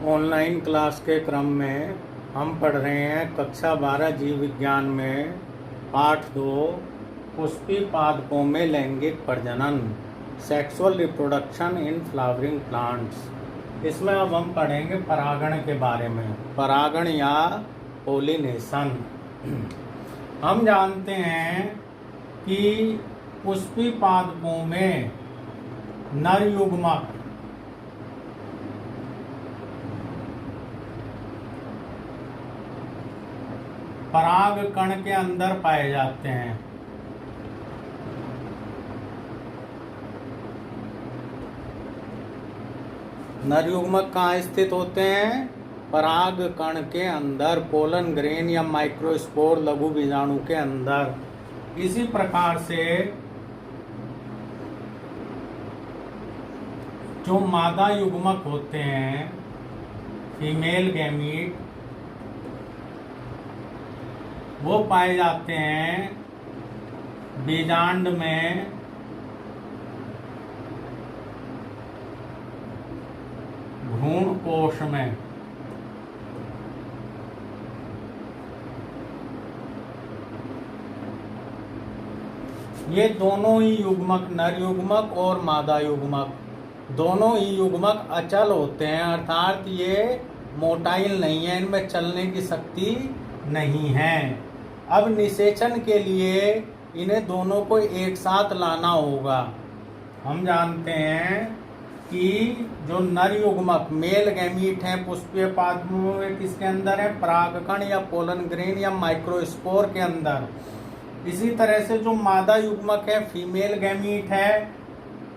Online class के क्रम में हम पढ़ रहे हैं कक्षा 12 जीव विज्ञान में पाठ 2 पुष्पी पादपों में लैंगिक प्रजनन sexual reproduction in flowering plants. इसमें अब हम पढ़ेंगे परागण के बारे में, परागण या पोलिनेशन। हम जानते हैं कि पुष्पी पादपों में नर युग्मक पराग कण के अंदर पाए जाते हैं। नर युग्मक कहाँ स्थित होते हैं? पराग कण के अंदर, पोलन ग्रेन या माइक्रोस्पोर लघु बीजाणु के अंदर। इसी प्रकार से जो मादा युग्मक होते हैं, फीमेल गैमीट, वो पाए जाते हैं बीजांड में भ्रूण कोश में। ये दोनों ही युग्मक, नर युग्मक और मादा युग्मक, दोनों ही युग्मक अचल होते हैं, अर्थात ये मोटाइल नहीं है, इनमें चलने की शक्ति नहीं है। अब निषेचन के लिए इन्हें दोनों को एक साथ लाना होगा। हम जानते हैं कि जो नर युग्मक मेल गैमीट हैं पुष्पीय पादपों में किसके अंदर है? परागकण या पोलन ग्रेन या माइक्रोस्पोर के अंदर। इसी तरह से जो मादा युग्मक है, फीमेल गैमीट है,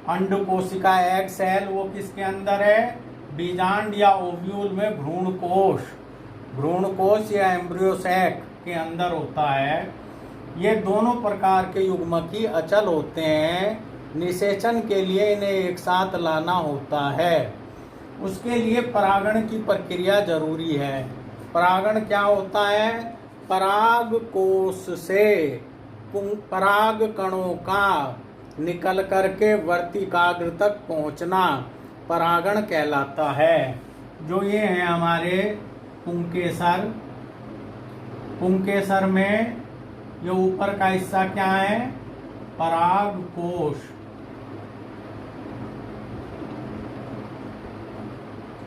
अंड कोशिका एग सेल, वो किसके अंदर है? बीजांड या ओव्यूल में भ्रूण कोश या एम्ब्रियो सैक के अंदर होता है। ये दोनों प्रकार के युग्मक ही अचल होते हैं। निषेचन के लिए इन्हें एक साथ लाना होता है। उसके लिए परागण की प्रक्रिया जरूरी है। परागण क्या होता है? पराग कोश से पराग कणों का निकल करके वर्तिकाग्र तक पहुंचना परागण कहलाता है। जो ये है हमारे पुंकेसर, पुंकेसर में ये ऊपर का हिस्सा क्या है? पराग कोश,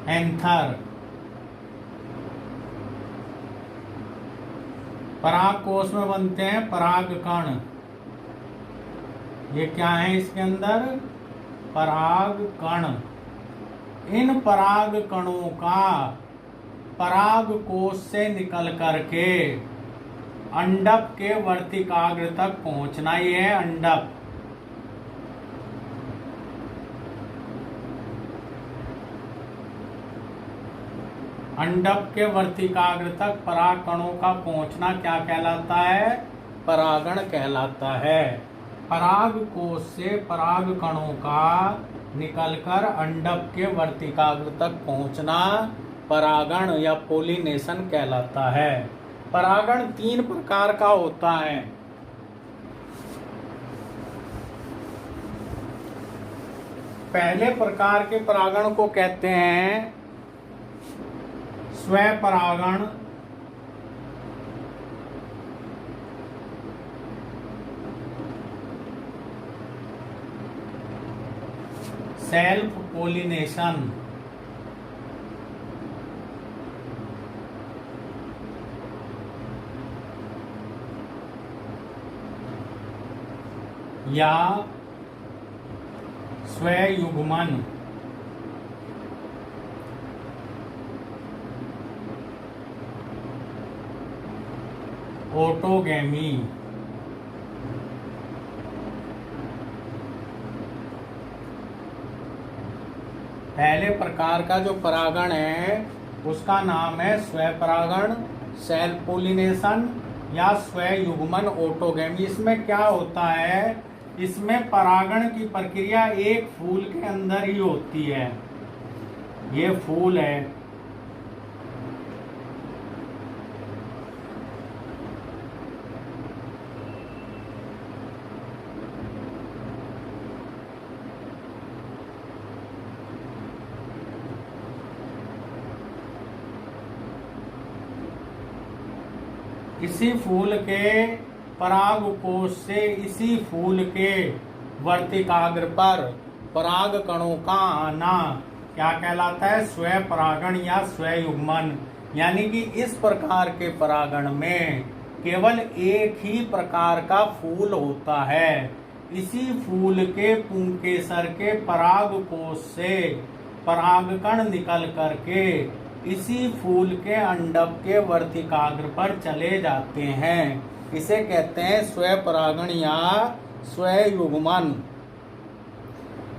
एंथर। पराग कोश में बनते हैं पराग कण। ये क्या है इसके अंदर? पराग कण। इन पराग कणों का पराग कोश से निकल करके अंडक के वर्तिकाग्र तक पहुंचना। ये है अंडक। अंडक के वर्तिकाग्र तक पराग कणों का पहुंचना क्या कहलाता है? परागण कहलाता है। पराग कोश से पराग कणों का निकलकर अंडक के वर्तिकाग्र तक पहुंचना परागण या पोलिनेशन कहलाता है। परागण 3 प्रकार का होता है। पहले प्रकार के परागण को कहते हैं स्वपरागण, सेल्फ पोलिनेशन। या स्वयुग्मन। ऑटोगैमी। पहले प्रकार का जो परागण है उसका नाम है स्वपरागण, सेल्फ पोलिनेशन या स्वयुग्मन, ऑटोगैमी। इसमें क्या होता है? इसमें परागण की प्रक्रिया एक फूल के अंदर ही होती है। ये फूल है, इसी फूल के परागकोश से इसी फूल के वर्तिकाग्र पर पराग कणों का आना क्या कहलाता है? स्वपरागण या स्वयुग्मन। यानी कि इस प्रकार के परागण में केवल एक ही प्रकार का फूल होता है। इसी फूल के पुंकेसर के परागकोश से परागकण निकल करके इसी फूल के अंडक के वर्तिकाग्र पर चले जाते हैं। इसे कहते हैं स्वपरागण या स्वयुग्मन।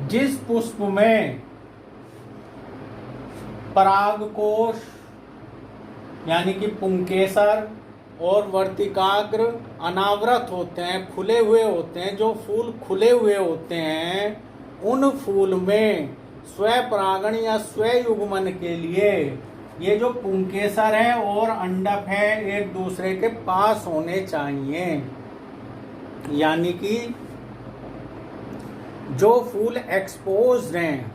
जिस पुष्प में परागकोश यानी कि पुंकेसर और वर्तिकाग्र अनावृत होते हैं, खुले हुए होते हैं, जो फूल खुले हुए होते हैं, उन फूल में स्वपरागण या स्वयुग्मन के लिए ये जो पुंकेसर है और अंडक है एक दूसरे के पास होने चाहिए। यानी कि जो फूल एक्सपोज्ड हैं,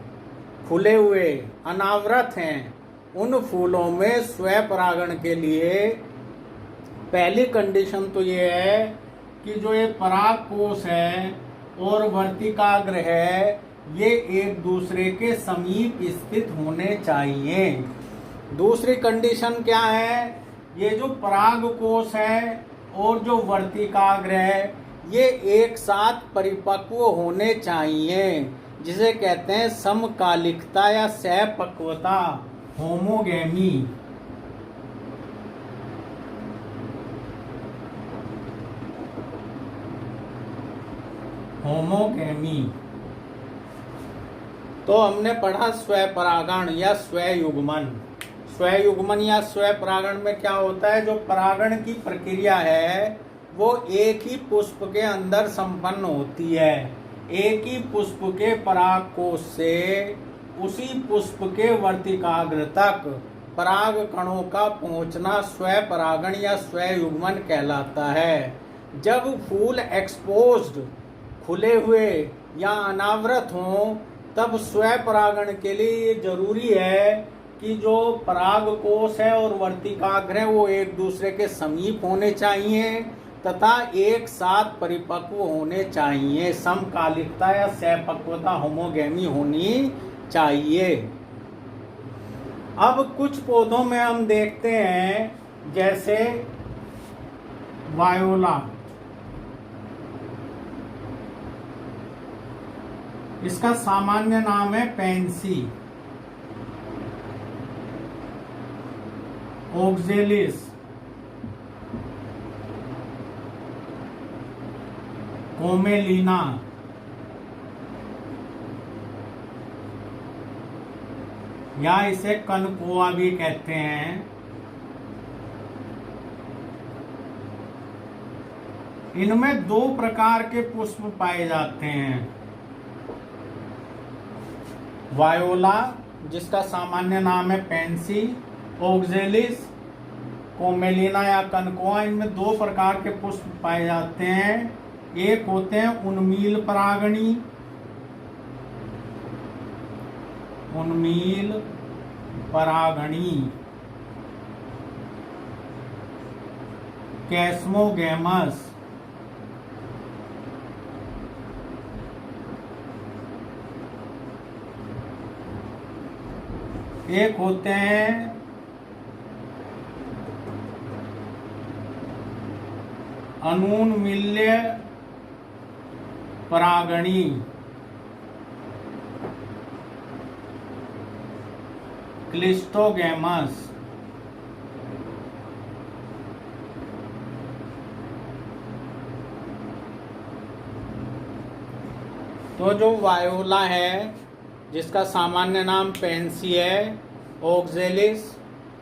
खुले हुए अनावृत हैं, उन फूलों में स्वपरागण के लिए पहली कंडीशन तो ये है कि जो ये परागकोश है और वर्तिकाग्र है ये एक दूसरे के समीप स्थित होने चाहिए। दूसरी कंडीशन क्या है? ये जो परागकोश है और जो वर्तिकाग्र है ये एक साथ परिपक्व होने चाहिए, जिसे कहते हैं समकालिकता या सहपक्वता, होमोगेमी। होमोगेमी। तो हमने पढ़ा स्वपरागण या स्वयुग्मन। स्वयुग्मन या स्वपरागण में क्या होता है? जो परागण की प्रक्रिया है वो एक ही पुष्प के अंदर संपन्न होती है। एक ही पुष्प के परागकोश से उसी पुष्प के वर्तिकाग्र तक पराग कणों का पहुंचना स्वपरागण या स्वयुग्मन कहलाता है। जब फूल एक्सपोज्ड, खुले हुए या अनावृत हों, तब स्वपरागण के लिए ये जरूरी है कि जो परागकोश है और वर्तिकाग्र है वो एक दूसरे के समीप होने चाहिए तथा एक साथ परिपक्व होने चाहिए। समकालिकता या सहपक्वता, होमोगेमी होनी चाहिए। अब कुछ पौधों में हम देखते हैं जैसे वायोला, इसका सामान्य नाम है पेंसी। ओक्जेलिस, कोमेलिना, या इसे कनकोआ भी कहते हैं। इनमें दो प्रकार के पुष्प पाए जाते हैं। वायोला, जिसका सामान्य नाम है पेंसी, ओक्जेलिस, कोमेलिना या कनकोआ, इनमें दो प्रकार के पुष्प पाए जाते हैं। एक होते हैं उन्मील परागणी, उन्मील परागणी, कैस्मोगेमस। एक होते हैं अनुन्मील्य परागणी, क्लिस्टोगेमस। तो जो वायोला है, जिसका सामान्य नाम पेंसी है, ओक्जेलिस,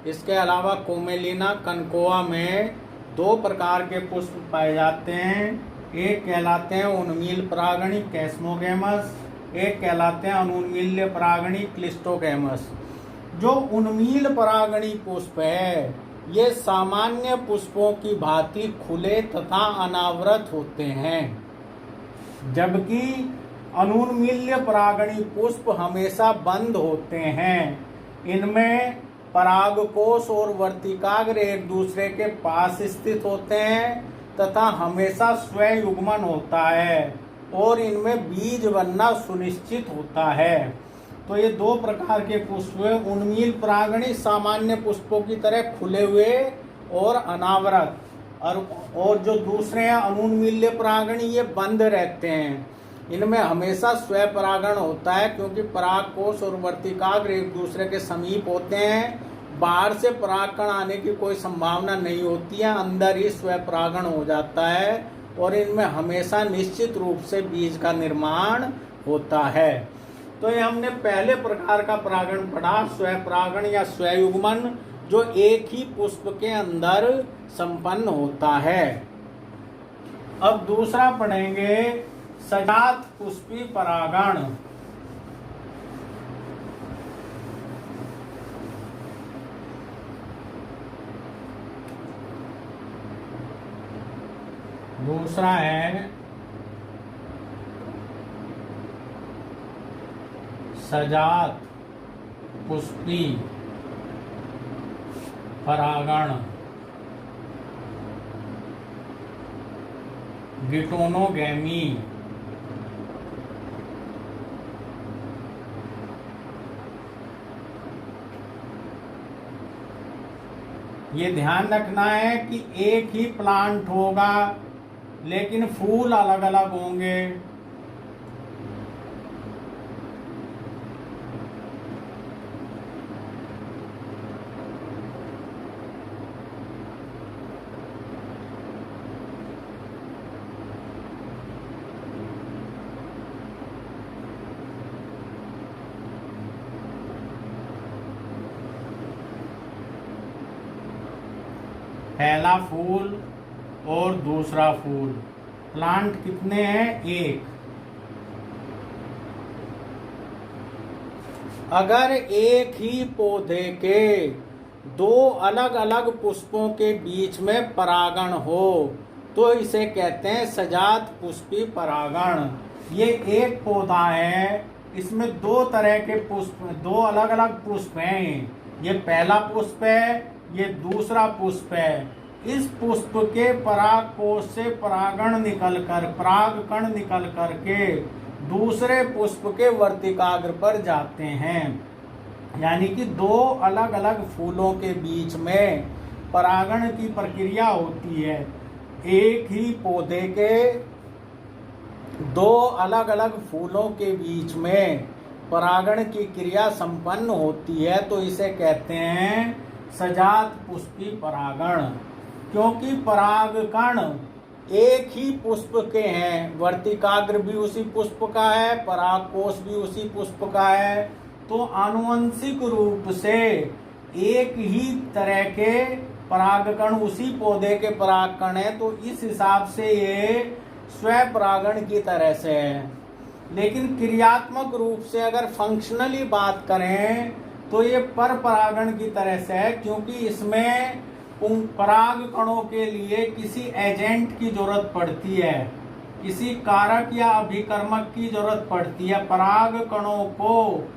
इसके अलावा कोमेलिना, कनकोआ में दो प्रकार के पुष्प पाए जाते हैं। एक कहलाते हैं उन्मील परागणी, कैस्मोगेमस। एक कहलाते हैं अनुन्मील्य परागणी, क्लिस्टोगेमस। जो उन्मील परागणी पुष्प है ये सामान्य पुष्पों की भांति खुले तथा अनावृत होते हैं, जबकि अनुन्मील्य परागणी पुष्प हमेशा बंद होते हैं। इनमें परागकोश और वर्तिकाग्र एक दूसरे के पास स्थित होते हैं तथा हमेशा स्वयुग्मन होता है और इनमें बीज बनना सुनिश्चित होता है। तो ये दो प्रकार के पुष्प हुए। उन्मील परागणी सामान्य पुष्पों की तरह खुले हुए और अनावृत, और जो दूसरे हैं अनुन्मील्य परागणी, ये बंद रहते हैं। इनमें हमेशा स्वपरागण होता है क्योंकि परागकोश और वर्तिकाग्र एक दूसरे के समीप होते हैं। बाहर से परागकण आने की कोई संभावना नहीं होती है, अंदर ही स्वपरागण हो जाता है और इनमें हमेशा निश्चित रूप से बीज का निर्माण होता है। तो ये हमने पहले प्रकार का परागण पढ़ा, स्वपरागण या स्वयुग्मन, जो एक ही पुष्प के अंदर संपन्न होता है। अब दूसरा पढ़ेंगे सजात पुष्पी परागण। दूसरा है सजात पुष्पी परागण, गिटोनोगैमी। ये ध्यान रखना है कि एक ही प्लांट होगा लेकिन फूल अलग अलग होंगे। पहला फूल और दूसरा फूल। प्लांट कितने हैं? एक। अगर एक ही पौधे के दो अलग अलग पुष्पों के बीच में परागण हो तो इसे कहते हैं सजात पुष्पी परागण। ये एक पौधा है, इसमें दो तरह के पुष्प, दो अलग अलग पुष्प हैं। ये पहला पुष्प है, ये दूसरा पुष्प है। इस पुष्प के परागकोश से परागण निकलकर, परागकण निकल करके दूसरे पुष्प के वर्तिकाग्र पर जाते हैं। यानी कि दो अलग अलग फूलों के बीच में परागण की प्रक्रिया होती है। एक ही पौधे के दो अलग अलग फूलों के बीच में परागण की क्रिया संपन्न होती है तो इसे कहते हैं सजात पुष्पी परागण। क्योंकि परागकण एक ही पुष्प के हैं, वर्तिकाग्र भी उसी पुष्प का है, परागकोश भी उसी पुष्प का है, तो आनुवंशिक रूप से एक ही तरह के परागकण उसी पौधे के परागकण है, तो इस हिसाब से ये स्वपरागण की तरह से है। लेकिन क्रियात्मक रूप से अगर फंक्शनली बात करें तो ये पर परागण की तरह से है, क्योंकि इसमें पराग कणों के लिए किसी एजेंट की जरूरत पड़ती है, किसी कारक या अभिकर्मक की जरूरत पड़ती है। पराग कणों को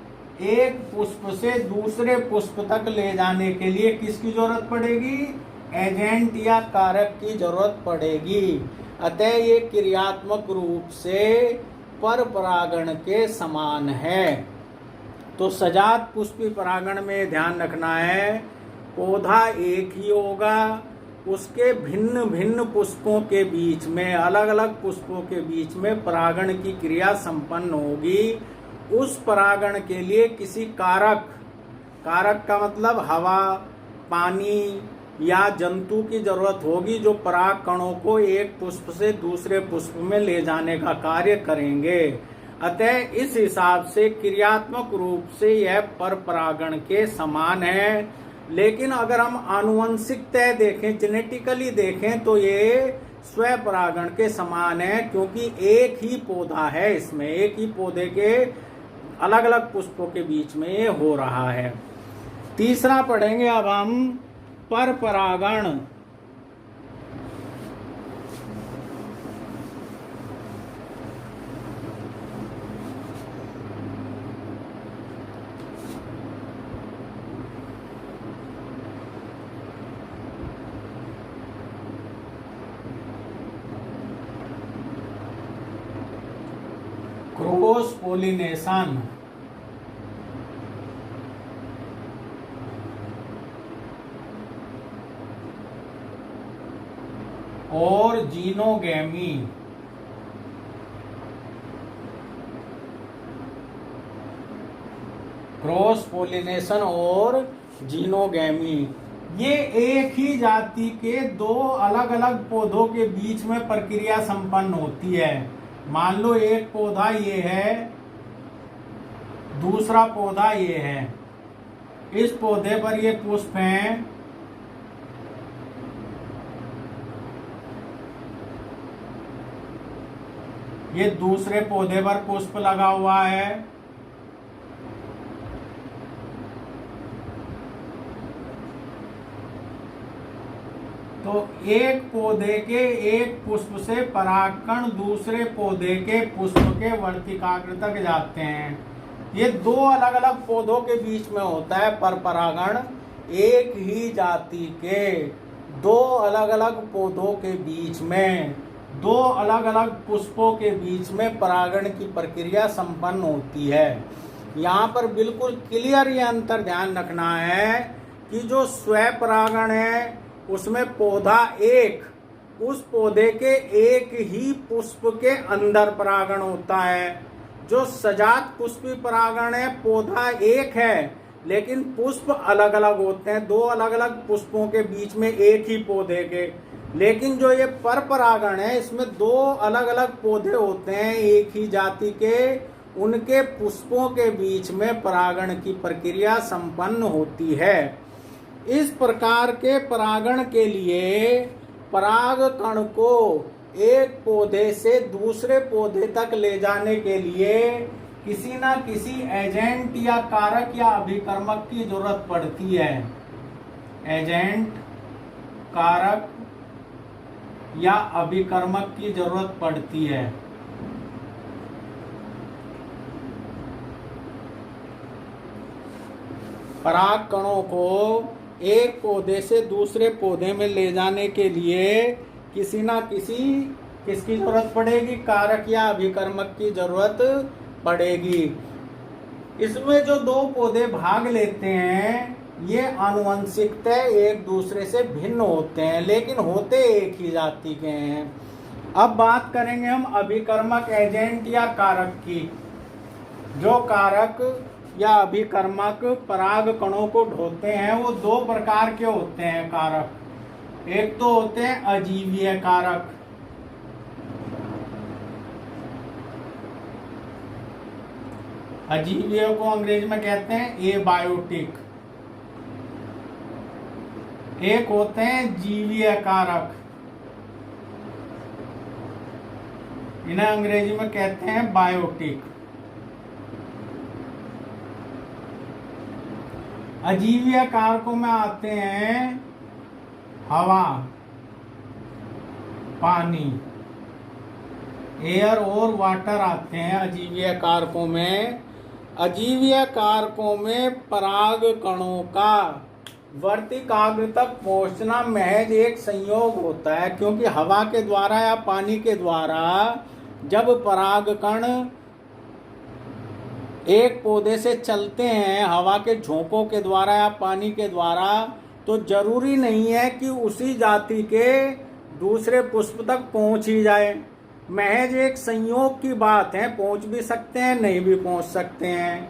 एक पुष्प से दूसरे पुष्प तक ले जाने के लिए किसकी जरूरत पड़ेगी? एजेंट या कारक की जरूरत पड़ेगी। अतः ये क्रियात्मक रूप से पर परागण के समान है। तो सजात पुष्पी परागण में ध्यान रखना है, पौधा एक ही होगा, उसके भिन्न भिन्न पुष्पों के बीच में, अलग अलग पुष्पों के बीच में परागण की क्रिया संपन्न होगी। उस परागण के लिए किसी कारक, कारक का मतलब हवा, पानी या जंतु की जरूरत होगी जो पराग कणों को एक पुष्प से दूसरे पुष्प में ले जाने का कार्य करेंगे। अतः इस हिसाब से क्रियात्मक रूप से यह पर परागण के समान है। लेकिन अगर हम आनुवंशिकता देखें, जेनेटिकली देखें, तो ये स्वपरागण के समान है, क्योंकि एक ही पौधा है, इसमें एक ही पौधे के अलग अलग पुष्पों के बीच में ये हो रहा है। तीसरा पढ़ेंगे अब हम पर परागण। क्रॉस पोलिनेशन और जीनोगैमी। क्रॉस पोलिनेशन और जीनोगैमी ये एक ही जाति के दो अलग अलग पौधों के बीच में प्रक्रिया संपन्न होती है। मान लो एक पौधा ये है, दूसरा पौधा ये है। इस पौधे पर ये पुष्प हैं, ये दूसरे पौधे पर पुष्प लगा हुआ है। तो एक पौधे के एक पुष्प से परागकण दूसरे पौधे के पुष्प के वर्तिकाग्र तक जाते हैं। ये दो अलग अलग पौधों के बीच में होता है पर परागण। एक ही जाति के दो अलग अलग पौधों के बीच में, दो अलग अलग पुष्पों के बीच में परागण की प्रक्रिया संपन्न होती है। यहाँ पर बिल्कुल क्लियर ये अंतर ध्यान रखना है कि जो स्वपरागण है उसमें पौधा एक, उस पौधे के एक ही पुष्प के अंदर परागण होता है। जो सजात पुष्पी परागण है, पौधा एक है लेकिन पुष्प अलग अलग होते हैं, दो अलग अलग पुष्पों के बीच में एक ही पौधे के। लेकिन जो ये पर परागण है इसमें दो अलग अलग पौधे होते हैं एक ही जाति के, उनके पुष्पों के बीच में परागण की प्रक्रिया संपन्न होती है। इस प्रकार के परागण के लिए पराग कण को एक पौधे से दूसरे पौधे तक ले जाने के लिए किसी न किसी एजेंट या कारक या अभिकर्मक की जरूरत पड़ती है। एजेंट, कारक या अभिकर्मक की जरूरत पड़ती है। पराग कणों को एक पौधे से दूसरे पौधे में ले जाने के लिए किसी ना किसकी जरूरत पड़ेगी, कारक या अभिकर्मक की जरूरत पड़ेगी। इसमें जो दो पौधे भाग लेते हैं ये आनुवंशिकतः एक दूसरे से भिन्न होते हैं लेकिन होते एक ही जाति के हैं। अब बात करेंगे हम अभिकर्मक एजेंट या कारक की। जो कारक या अभिकर्मक पराग कणों को ढोते हैं वो दो प्रकार के होते हैं कारक। एक तो होते हैं अजीवीय कारक, अजीवीय को अंग्रेजी में कहते हैं एबायोटिक। एक होते हैं जीवीय कारक, इन्हें अंग्रेजी में कहते हैं बायोटिक। अजीवीय कारकों में आते हैं हवा, पानी, एयर और वाटर आते हैं अजीवीय कारकों में। अजीवीय कारकों में पराग कणों का वर्तिकाग्र तक पहुंचना महज एक संयोग होता है, क्योंकि हवा के द्वारा या पानी के द्वारा जब पराग कण एक पौधे से चलते हैं हवा के झोंकों के द्वारा या पानी के द्वारा, तो जरूरी नहीं है कि उसी जाति के दूसरे पुष्प तक पहुंच ही जाए। महज एक संयोग की बात है, पहुंच भी सकते हैं नहीं भी पहुंच सकते हैं।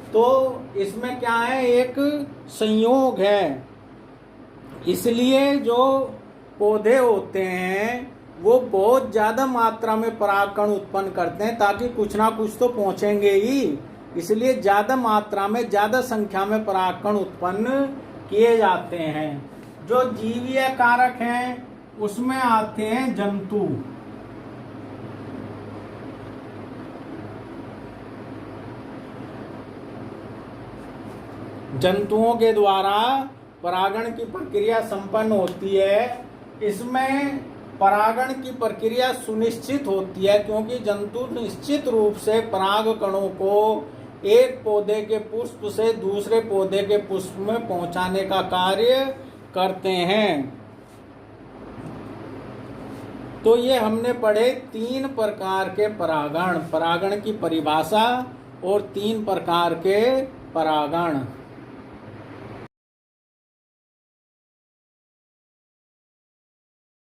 तो इसमें क्या है, एक संयोग है। इसलिए जो पौधे होते हैं वो बहुत ज्यादा मात्रा में परागकण उत्पन्न करते हैं ताकि कुछ ना कुछ तो पहुंचेंगे ही। इसलिए ज्यादा मात्रा में ज्यादा संख्या में परागकण उत्पन्न किए जाते हैं। जो जीवीय कारक हैं उसमें आते हैं जंतु, जंतुओं के द्वारा परागण की प्रक्रिया संपन्न होती है। इसमें परागण की प्रक्रिया सुनिश्चित होती है क्योंकि जंतु निश्चित रूप से पराग कणों को एक पौधे के पुष्प से दूसरे पौधे के पुष्प में पहुंचाने का कार्य करते हैं। तो ये हमने पढ़े 3 प्रकार के परागण, परागण की परिभाषा और 3 प्रकार के परागण।